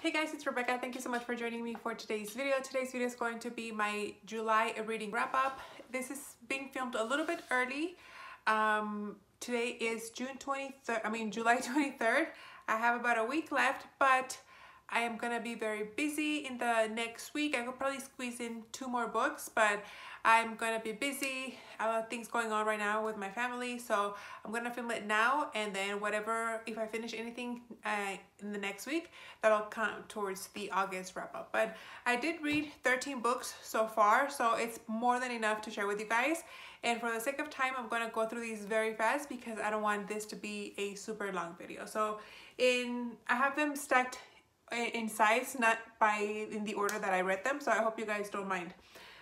Hey guys, it's Rebecca. Thank you so much for joining me for today's video. Today's video is going to be my July reading wrap up. This is being filmed a little bit early. Today is July 23rd. I have about a week left, but I am gonna be very busy in the next week. I could probably squeeze in 2 more books, but I'm gonna be busy. I have things going on right now with my family, so I'm gonna film it now, and then whatever, if I finish anything in the next week, that'll count towards the August wrap up. But I did read 13 books so far, so it's more than enough to share with you guys. And for the sake of time, I'm gonna go through these very fast because I don't want this to be a super long video. So I have them stacked in size, not in the order that I read them, so I hope you guys don't mind.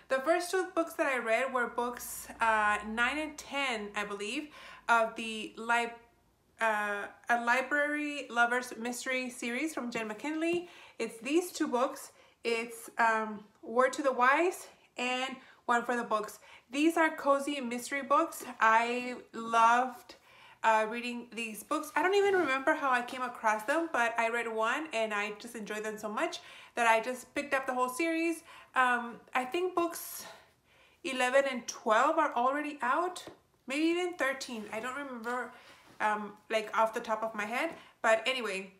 The first 2 books that I read were books 9 and 10, I believe, of the A Library Lover's Mystery series from Jen McKinley. It's these 2 books. It's Word to the Wise and One for the Books. These are cozy mystery books. I loved reading these books. I don't even remember how I came across them, but I read one and I just enjoyed them so much that I just picked up the whole series. I think books 11 and 12 are already out, maybe even 13. I don't remember like off the top of my head, but anyway,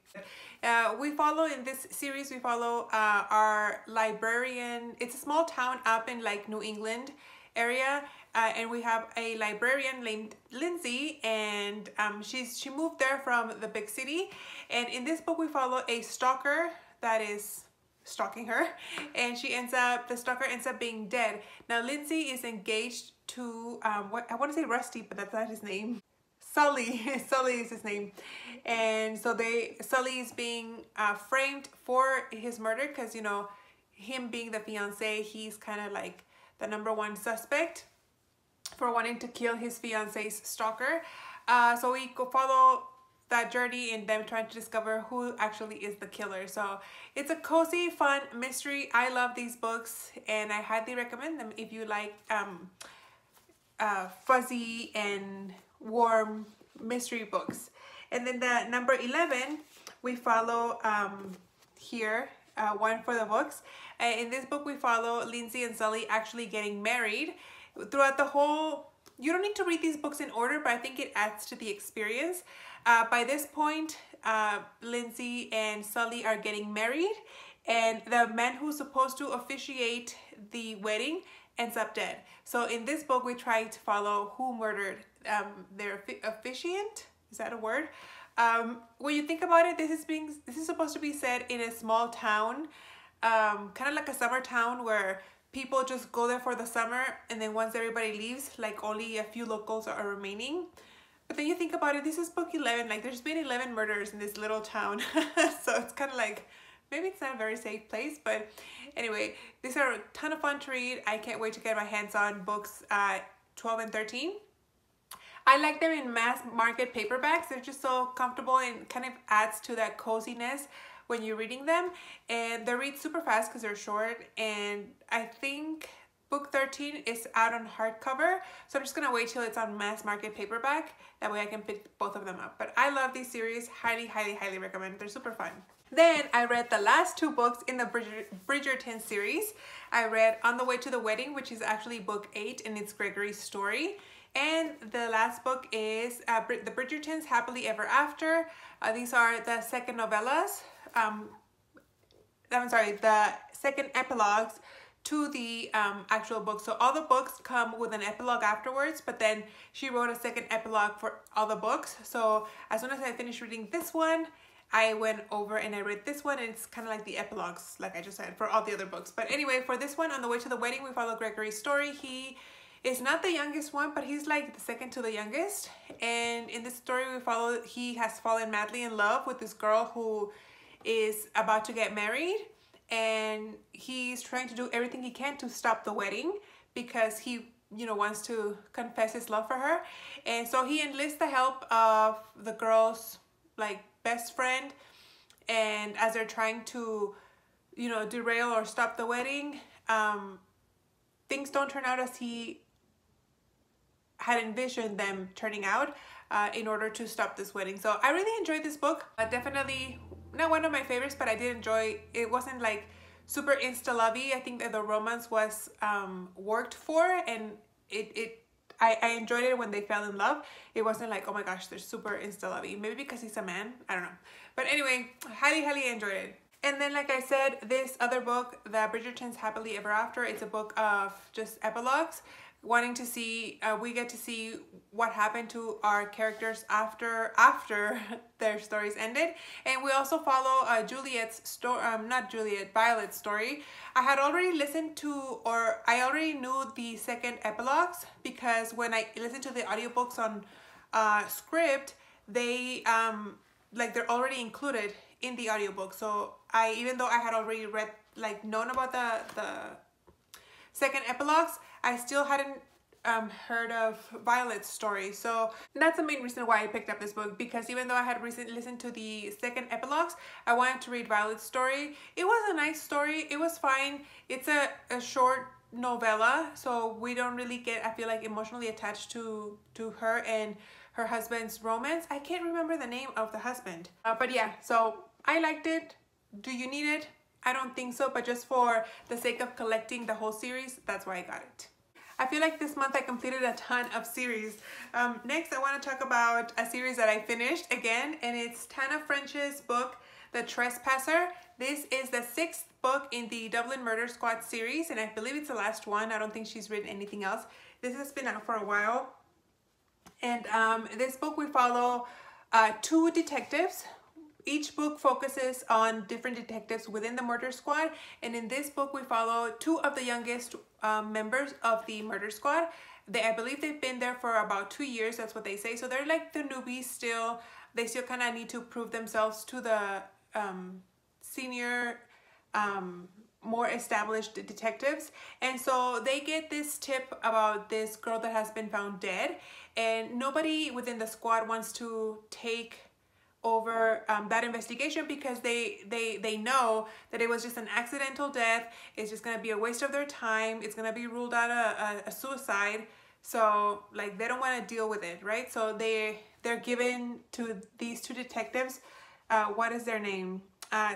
in this series we follow our librarian. It's a small town up in like New England area, and we have a librarian named Lindsay, and she moved there from the big city. And in this book we follow a stalker that is stalking her, and the stalker ends up being dead. Now Lindsay is engaged to what I want to say Rusty, but that's not his name. Sully. Sully is his name. And so Sully is being framed for his murder because, you know, him being the fiance, he's kind of like the #1 suspect for wanting to kill his fiance's stalker. So we go follow that journey in them trying to discover who actually is the killer. So it's a cozy, fun mystery. I love these books and I highly recommend them if you like fuzzy and warm mystery books. And then the number 11, we follow here, One for the Books. In this book we follow Lindsay and Sully actually getting married. Throughout the whole, you don't need to read these books in order, but I think it adds to the experience. By this point, Lindsay and Sully are getting married, and the man who's supposed to officiate the wedding ends up dead. So in this book, we try to follow who murdered their officiant. Is that a word? When you think about it, this is supposed to be set in a small town, kind of like a summer town where people just go there for the summer, and then once everybody leaves, like only a few locals are remaining. But then you think about it, this is book 11, like there's been 11 murders in this little town. So it's kind of like, maybe it's not a very safe place, but anyway, these are a ton of fun to read. I can't wait to get my hands on books 12 and 13. I like them in mass market paperbacks. They're just so comfortable and kind of adds to that coziness when you're reading them, and they read super fast because they're short. And I think book 13 is out on hardcover, so I'm just gonna wait till it's on mass market paperback. That way I can pick both of them up. But I love these series. Highly, highly, highly recommend. They're super fun. Then I read the last 2 books in the Bridgerton series. I read On the Way to the Wedding, which is actually book 8, and it's Gregory's story. And the last book is the Bridgertons Happily Ever After. These are the second novellas. The second epilogues to the actual book. So all the books come with an epilogue afterwards, but then she wrote a second epilogue for all the books. So as soon as I finished reading this one, I went over and I read this one, and it's kind of like the epilogues, like I just said, for all the other books. But anyway, for this one, On the Way to the Wedding, we follow Gregory's story. He is not the youngest one, but he's like the second to the youngest. And in this story we follow, he has fallen madly in love with this girl who is about to get married, and he's trying to do everything he can to stop the wedding because he, you know, wants to confess his love for her. And so he enlists the help of the girl's like best friend, and as they're trying to, you know, derail or stop the wedding, things don't turn out as he had envisioned them turning out in order to stop this wedding. So I really enjoyed this book. Definitely not one of my favorites, but I did enjoy. It wasn't like super insta-lovey. I think that the romance was worked for, and I enjoyed it when they fell in love. It wasn't like, oh my gosh, they're super insta-lovey. Maybe because he's a man, I don't know. But anyway, highly enjoyed it. And then, like I said, this other book, The Bridgertons Happily Ever After, it's a book of just epilogues, wanting to see, we get to see what happened to our characters after their stories ended. And we also follow Juliet's story, not Juliet, Violet's story. I had already listened to, or I already knew the second epilogues, because when I listened to the audiobooks on Script, they, like, they're already included in the audiobook. So even though I had already read, like, known about the second epilogues, I still hadn't heard of Violet's story. So that's the main reason why I picked up this book, because even though I had recently listened to the second epilogues, I wanted to read Violet's story. It was a nice story. It was fine. It's a short novella, so we don't really get, I feel like, emotionally attached to her and her husband's romance. I can't remember the name of the husband. But yeah, so I liked it. Do you need it? I don't think so, but just for the sake of collecting the whole series, that's why I got it. I feel like this month I completed a ton of series. Next, I want to talk about a series that I finished again, and it's Tana French's book, The Trespasser. This is the 6th book in the Dublin Murder Squad series, and I believe it's the last one. I don't think she's written anything else. This has been out for a while. And this book, we follow 2 detectives. Each book focuses on different detectives within the murder squad, and in this book we follow 2 of the youngest members of the murder squad. I believe they've been there for about 2 years, that's what they say. So they're like the newbies still. They still kind of need to prove themselves to the senior, more established detectives. And so they get this tip about this girl that has been found dead, and nobody within the squad wants to take over that investigation, because they know that it was just an accidental death. It's just gonna be a waste of their time. It's gonna be ruled out a suicide. So like, they don't want to deal with it, right? So they're given to these 2 detectives. What is their name?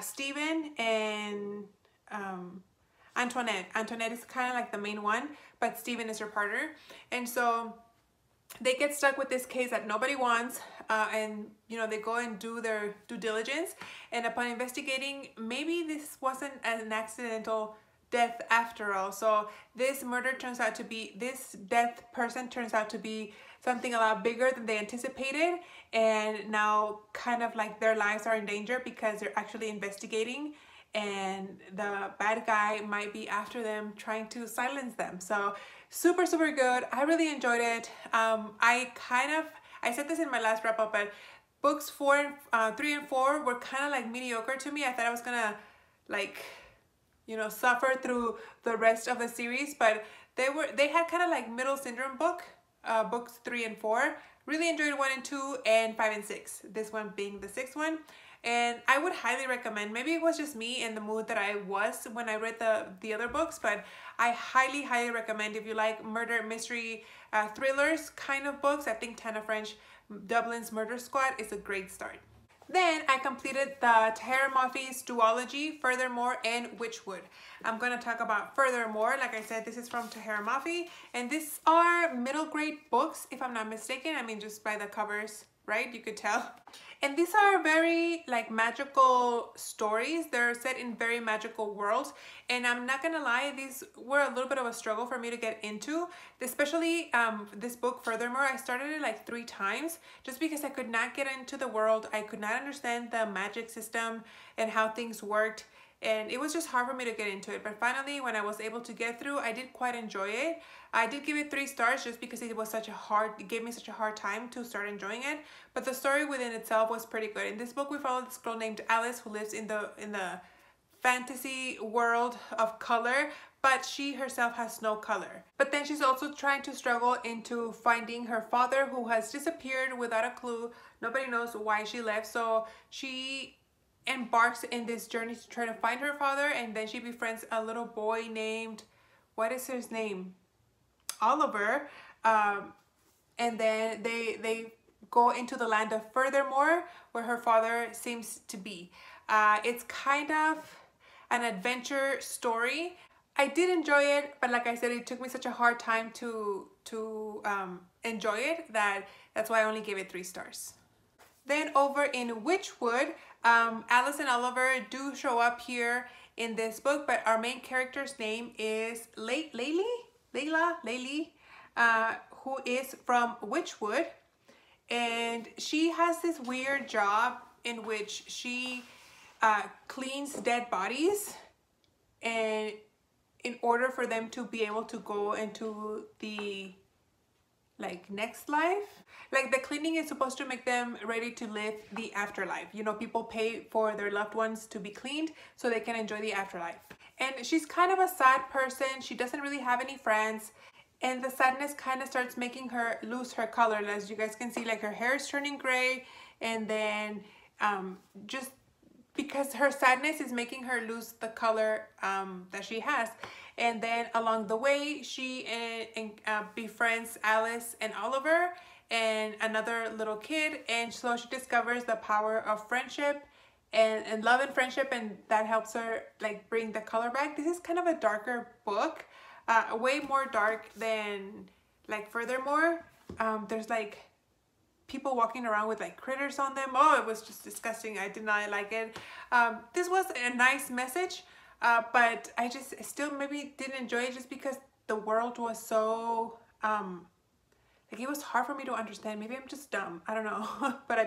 Stephen and Antoinette. Antoinette is kind of like the main one, but Stephen is her partner. And so they get stuck with this case that nobody wants, and you know, they go and do their due diligence, and upon investigating, maybe this wasn't an accidental death after all. So this murder turns out to be, this death person turns out to be something a lot bigger than they anticipated, and now kind of like their lives are in danger because they're actually investigating, and the bad guy might be after them, trying to silence them. So super good. I really enjoyed it. I said this in my last wrap up, but books 3 and 4 were kind of like mediocre to me. I thought I was gonna, like, you know, suffer through the rest of the series, but they had kind of like middle syndrome books 3 and 4. Really enjoyed 1 and 2 and 5 and 6. This one being the 6th one. And I would highly recommend. Maybe it was just me in the mood that I was when I read the other books, but I highly recommend if you like murder mystery thrillers kind of books. I think Tana French Dublin's Murder Squad is a great start. Then I completed the Terra Mafi's duology, Furthermore and Whichwood. I'm going to talk about Furthermore. Like I said, this is from Terra Mafi, and these are middle grade books, if I'm not mistaken. I mean, just by the covers, right? You could tell. And these are very like magical stories. They're set in very magical worlds. And I'm not gonna lie, these were a little bit of a struggle for me to get into. Especially this book, Furthermore, I started it like 3 times just because I could not get into the world. I could not understand the magic system and how things worked. And it was just hard for me to get into it. But finally, when I was able to get through, I did quite enjoy it. I did give it 3 stars just because it gave me such a hard time to start enjoying it. But the story within itself was pretty good. In this book, we follow this girl named Alice who lives in the fantasy world of color, but she herself has no color. But then she's also trying to struggle into finding her father, who has disappeared without a clue. Nobody knows why she left. So she embarks in this journey to try to find her father, and then she befriends a little boy named, what is his name? Oliver. And then they go into the land of Furthermore, where her father seems to be. It's kind of an adventure story. I did enjoy it, but like I said, it took me such a hard time to enjoy it that's why I only gave it 3 stars. Then over in Whichwood, Alice and Oliver do show up here in this book, but our main character's name is Laylee, who is from Whichwood, and she has this weird job in which she cleans dead bodies, and in order for them to be able to go into the next life, the cleaning is supposed to make them ready to live the afterlife. You know, people pay for their loved ones to be cleaned so they can enjoy the afterlife. And she's kind of a sad person. She doesn't really have any friends, and the sadness kind of starts making her lose her color. As you guys can see, her hair is turning gray, and then just because her sadness is making her lose the color that she has. And then along the way, she befriends Alice and Oliver and another little kid, and so she discovers the power of friendship and love and friendship, and that helps her bring the color back. This is kind of a darker book, way more dark than Furthermore. There's people walking around with critters on them. Oh, it was just disgusting. I did not like it. This was a nice message, but I just still maybe didn't enjoy it just because the world was so it was hard for me to understand. Maybe I'm just dumb, I don't know. But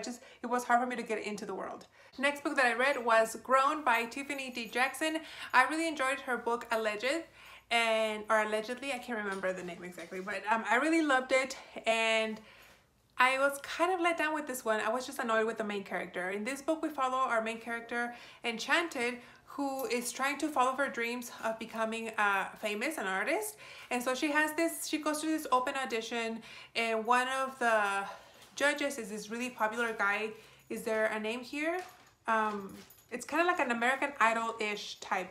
it was hard for me to get into the world. Next book that I read was Grown by Tiffany D. Jackson. I really enjoyed her book Allegedly, I can't remember the name exactly, but I really loved it, and I was kind of let down with this one. I was just annoyed with the main character. In this book, we follow our main character, Enchanted, who is trying to follow her dreams of becoming famous, an artist. And so she goes to this open audition, and one of the judges is this really popular guy. Is there a name here? It's kind of like an American Idol-ish type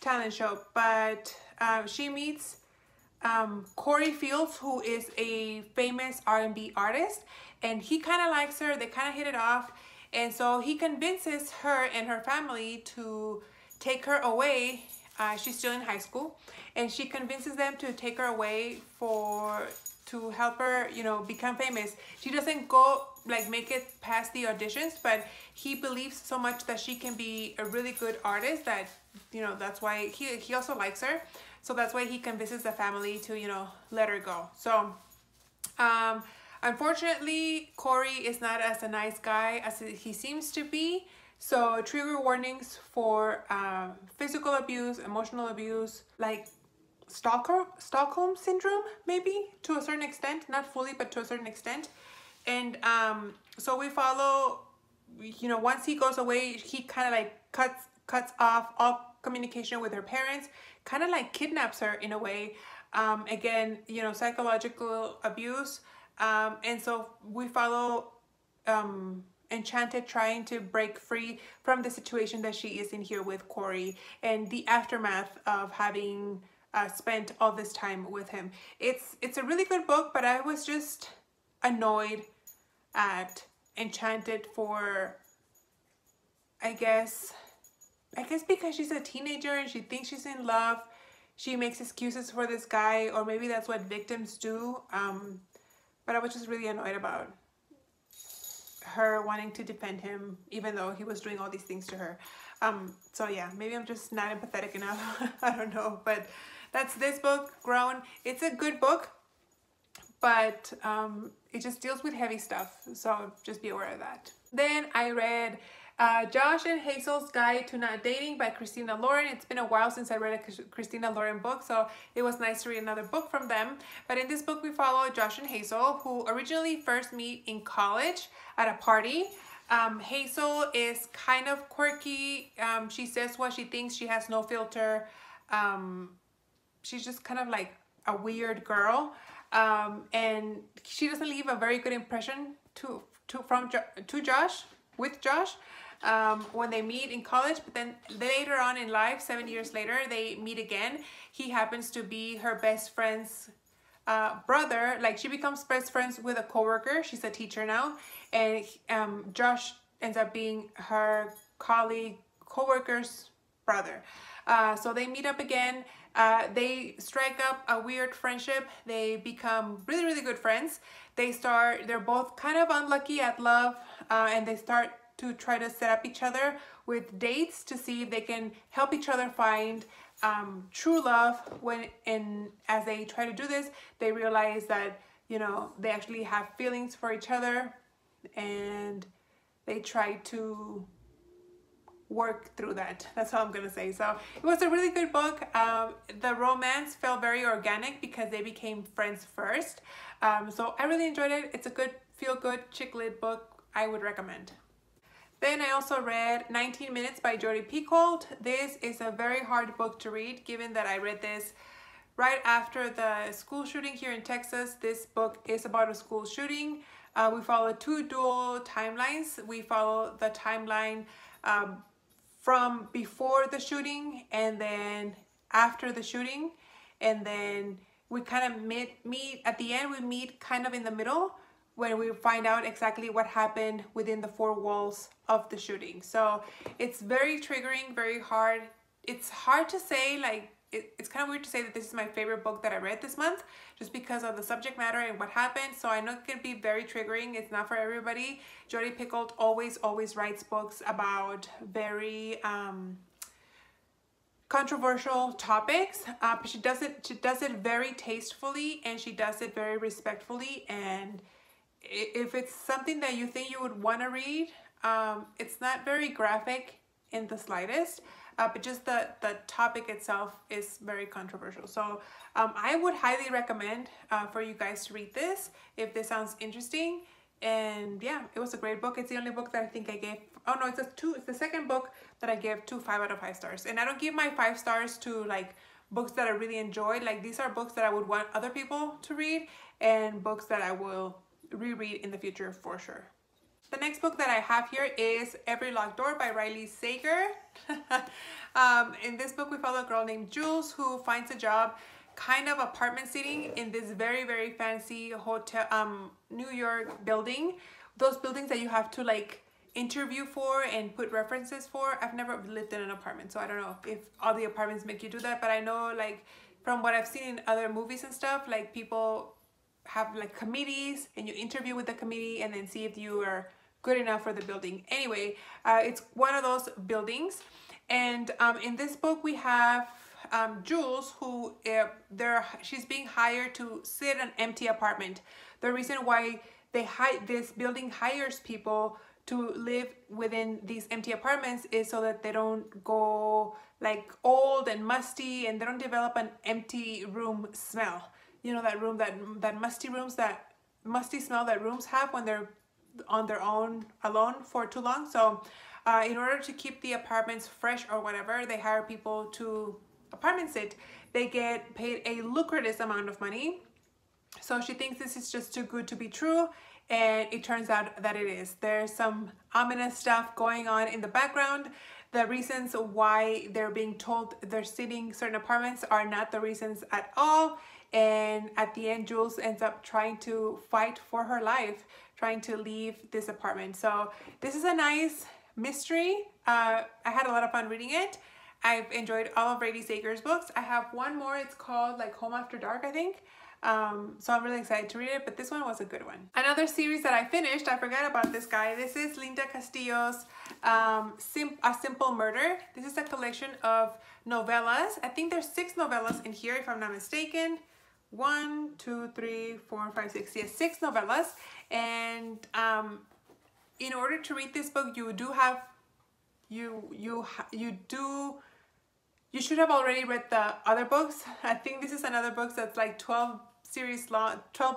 talent show, but she meets Corey Fields, who is a famous R&B artist, and he kind of likes her. They kind of hit it off, and so he convinces her and her family to take her away. She's still in high school, and she convinces them to take her away to help her, become famous. She doesn't go make it past the auditions, but he believes so much that she can be a really good artist that, that's why he also likes her. So that's why he convinces the family to, let her go. So, unfortunately, Corey is not as a nice guy as he seems to be. So, trigger warnings for physical abuse, emotional abuse, Stockholm syndrome, maybe, to a certain extent. Not fully, but to a certain extent. And so we follow, once he goes away, he kind of cuts off all communication with her parents, kind of kidnaps her in a way. Again, psychological abuse. And so we follow Enchanted trying to break free from the situation that she is in here with Corey, and the aftermath of having spent all this time with him. It's a really good book, but I was just annoyed at Enchanted for, I guess because she's a teenager and she thinks she's in love, she makes excuses for this guy, or maybe that's what victims do. But I was just really annoyed about her wanting to defend him, even though he was doing all these things to her. So yeah, maybe I'm just not empathetic enough. I don't know, but that's this book, Grown. It's a good book, but it just deals with heavy stuff, so just be aware of that. Then I read Josh and Hazel's Guide to Not Dating by Christina Lauren. It's been a while since I read a Christina Lauren book, so it was nice to read another book from them. But in this book, we follow Josh and Hazel, who originally first meet in college at a party. Hazel is kind of quirky. She says what she thinks. She has no filter. She's just kind of like a weird girl. And she doesn't leave a very good impression with Josh. When they meet in college, but then later on in life, 7 years later, they meet again. He happens to be her best friend's brother. She becomes best friends with a coworker. She's a teacher now, and Josh ends up being her colleague, co-worker's brother. So they meet up again. They strike up a weird friendship. They become really, really good friends. They're both kind of unlucky at love, and they start to try to set up each other with dates to see if they can help each other find true love. As they try to do this, they realize that, you know, they actually have feelings for each other, and they try to work through that. That's all I'm gonna say. So it was a really good book. The romance felt very organic because they became friends first. So I really enjoyed it. It's a good, feel-good chick lit book. I would recommend. Then I also read 19 Minutes by Jodi Picoult. This is a very hard book to read, given that I read this right after the school shooting here in Texas. This book is about a school shooting. We follow two dual timelines. We follow the timeline from before the shooting and then after the shooting. And then we kind of meet at the end, we meet kind of in the middle when we find out exactly what happened within the four walls of the shooting. So it's very triggering, very hard. It's hard to say, like, it's kind of weird to say that this is my favorite book that I read this month just because of the subject matter and what happened. So I know it can be very triggering. It's not for everybody. Jodi Picoult always writes books about very controversial topics, but she does it very tastefully, and she does it very respectfully. And if it's something that you think you would want to read, it's not very graphic in the slightest, but just the topic itself is very controversial. So I would highly recommend for you guys to read this if this sounds interesting. And yeah, it was a great book. It's the only book that I think I gave, oh no, it's the second book that I gave 5 out of 5 stars. And I don't give my 5 stars to like books that I really enjoyed. Like, these are books that I would want other people to read, and books that I will reread in the future for sure. The next book that I have here is Every Locked Door by Riley Sager. In this book, we follow a girl named Jules who finds a job kind of apartment sitting in this very, very fancy hotel, New York building. Those buildings that you have to like interview for and put references for. I've never lived in an apartment, so I don't know if all the apartments make you do that, but I know, like, from what I've seen in other movies and stuff, like, people have like committees and you interview with the committee and then see if you are good enough for the building. Anyway, it's one of those buildings. And in this book we have Jules, who she's being hired to sit an empty apartment. The reason why this building hires people to live within these empty apartments is so that they don't go like old and musty, and they don't develop an empty room smell. You know, that room, that musty smell that rooms have when they're on their own alone for too long. So in order to keep the apartments fresh or whatever, they hire people to apartment sit. They get paid a lucrative amount of money. So she thinks this is just too good to be true, and it turns out that it is. There's some ominous stuff going on in the background. The reasons why they're being told they're sitting certain apartments are not the reasons at all. And at the end, Jules ends up trying to fight for her life, trying to leave this apartment. So this is a nice mystery. I had a lot of fun reading it. I've enjoyed all of Riley Sager's books. I have one more. It's called like Home After Dark, I think. So I'm really excited to read it, but this one was a good one. Another series that I finished, I forgot about this guy. This is Linda Castillo's A Simple Murder. This is a collection of novellas. I think there's 6 novellas in here, if I'm not mistaken. 1, 2, 3, 4, 5, 6. Yes, 6 novellas. And in order to read this book, you should have already read the other books. I think this is another book that's like 12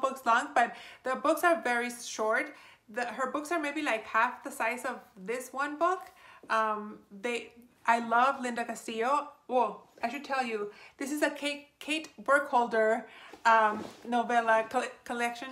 books long, but the books are very short. Her books are maybe like half the size of this one book. I love Linda Castillo. Well, I should tell you, this is a Kate Burkholder novella collection.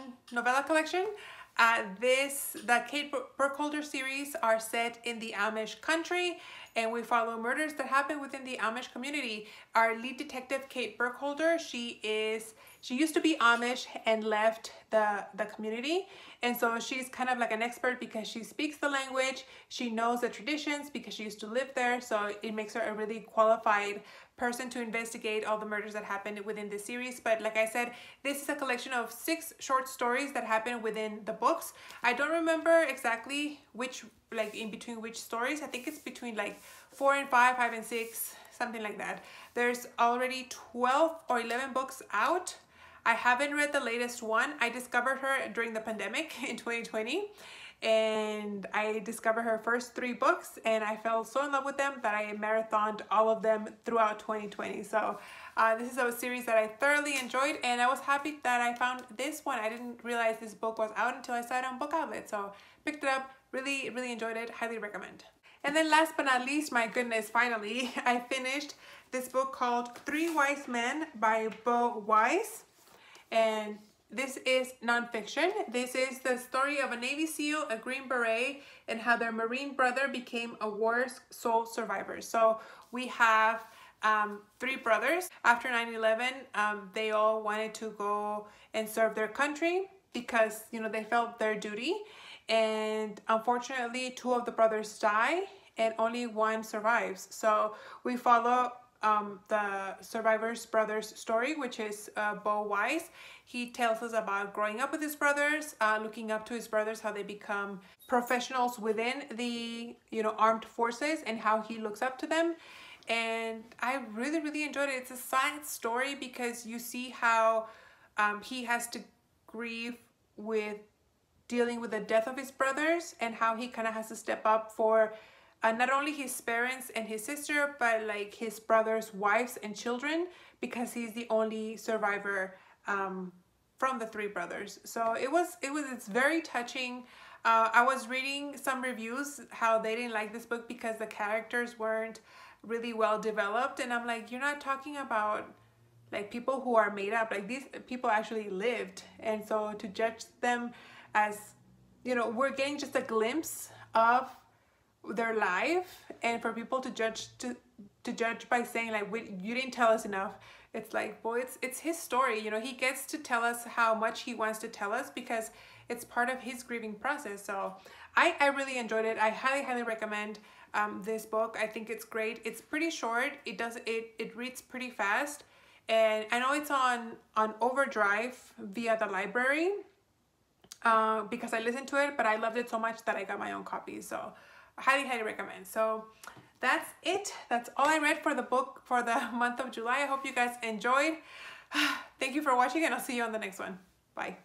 The Kate Burkholder series are set in the Amish country, and we follow murders that happen within the Amish community. Our lead detective, Kate Burkholder, she used to be Amish and left the community, and so she's kind of like an expert because she speaks the language, she knows the traditions because she used to live there, so it makes her a really qualified person to investigate all the murders that happened within the series. But like I said, this is a collection of 6 short stories that happen within the books. I don't remember exactly which, like in between which stories. I think it's between like 4 and 5, 5 and 6, something like that. There's already 12 or 11 books out. I haven't read the latest one. I discovered her during the pandemic in 2020, and I discovered her first 3 books, and I fell so in love with them that I marathoned all of them throughout 2020. So this is a series that I thoroughly enjoyed, and I was happy that I found this one. I didn't realize this book was out until I saw it on Book Outlet, so picked it up. Really enjoyed it. Highly recommend. And then last but not least, my goodness, finally, I finished this book called 3 Wise Men by Bo Wise. And this is nonfiction. This is the story of a Navy SEAL, a Green Beret, and how their Marine brother became a war's sole survivor. So we have 3 brothers. After 9/11, they all wanted to go and serve their country because, you know, they felt their duty. And unfortunately, 2 of the brothers die and only 1 survives. So we follow the survivor's brother's story, which is Bo Wise. He tells us about growing up with his brothers, looking up to his brothers, how they become professionals within the, you know, armed forces, and how he looks up to them. And I really enjoyed it. It's a sad story because you see how he has to grieve with dealing with the death of his brothers, and how he kind of has to step up for not only his parents and his sister, but like his brother's wives and children, because he's the only survivor from the 3 brothers. So it's very touching. I was reading some reviews how they didn't like this book because the characters weren't really well developed, and I'm like, you're not talking about like people who are made up. Like, these people actually lived, and so to judge them as, you know, we're getting just a glimpse of their life, and for people to judge by saying like, you didn't tell us enough. It's like, boy, it's his story, you know. He gets to tell us how much he wants to tell us because it's part of his grieving process. So I really enjoyed it. I highly recommend this book. I think it's great. It's pretty short. It reads pretty fast, and I know it's on overdrive via the library because I listened to it, but I loved it so much that I got my own copy. So highly recommend. So that's it. That's all I read for the book for the month of July. I hope you guys enjoyed. Thank you for watching, and I'll see you on the next one. Bye.